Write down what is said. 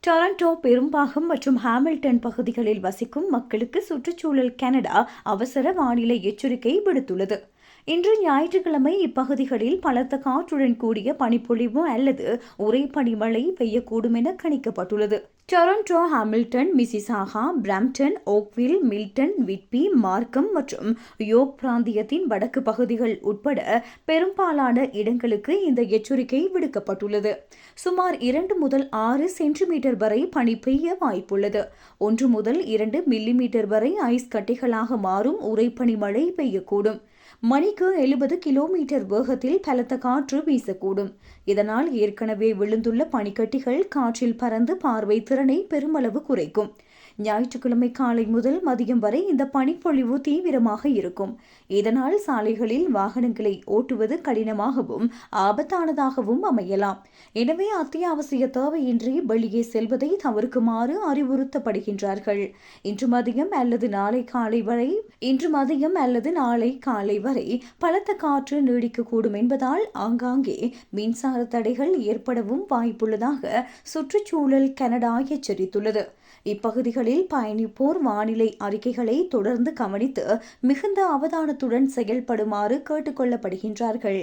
Toronto பெரும்பாகம் மற்றும் Hamilton பகுதிகளில் வசிக்கும் மக்களுக்கு சுற்றுச்சூழல் கனடா அவசர வானிலை எச்சரிக்கை விடுத்துள்ளது. இன்று ஞாயிற்றுக்கிழமை இப்பகுதிகளில் பலத்த காற்றுடன் கூடிய பனிப்பொழிவு அல்லது உறைபனி மழை பெய்யக்கூடும் என கணிக்கப்பட்டுள்ளது. Toronto, Hamilton, Mississauga, Brampton, Oakville, Milton, Whitby, Markham மற்றும் யோக் பிராந்தியத்தின் வடக்கு பகுதிகள் உட்பட பெரும்பாலான இடங்களுக்கு இந்த எச்சரிக்கை விடுக்கப்பட்டுள்ளது. சுமார் 2 முதல் 6 சென்டிமீட்டர் வரை பனி பெய்ய வாய்ப்புள்ளது. 1 முதல் 2 மில்லிமீட்டர் வரை ஐஸ் கட்டிகளாக மாறும் உறைபனி மழை பெய்யக்கூடும். மணிக்கு 70 கிலோமீட்டர் வேகத்தில் பலத்த காற்று வீசக்கூடும். இதனால் ஏற்கனவே விழுந்துள்ள பனிக்கட்டிகள் காற்றில் பறந்து பார்வை திறனை பெருமளவு குறைக்கும். ஞாயிற்றுக்கிழமை காலை முதல் மதியம் வரை இந்த பனிப்பொழிவு தீவிரமாக இருக்கும். இதனால் சாலைகளில் வாகனங்களை ஓட்டுவது கடினமாகவும் ஆபத்தானதாகவும் அமையலாம். எனவே அத்தியாவசிய தேவையின்றி வெளியே செல்வதை தவிர்க்குமாறு அறிவுறுத்தப்படுகின்றார்கள். இன்று மதியம் அல்லது நாளை காலை வரை பலத்த காற்று நீடிக்கக்கூடும் என்பதால் ஆங்காங்கே மின்சார தடைகள் ஏற்படவும் வாய்ப்புள்ளதாக சுற்றுச்சூழல் கனடா எச்சரித்துள்ளது. இப்பகுதிகளில் பயணிப்போர் வானிலை அறிக்கைகளை தொடர்ந்து கவனித்து மிகுந்த அவதானத்துடன் செயல்படுமாறு கேட்டுக் கொள்ளப்படுகின்றார்கள்.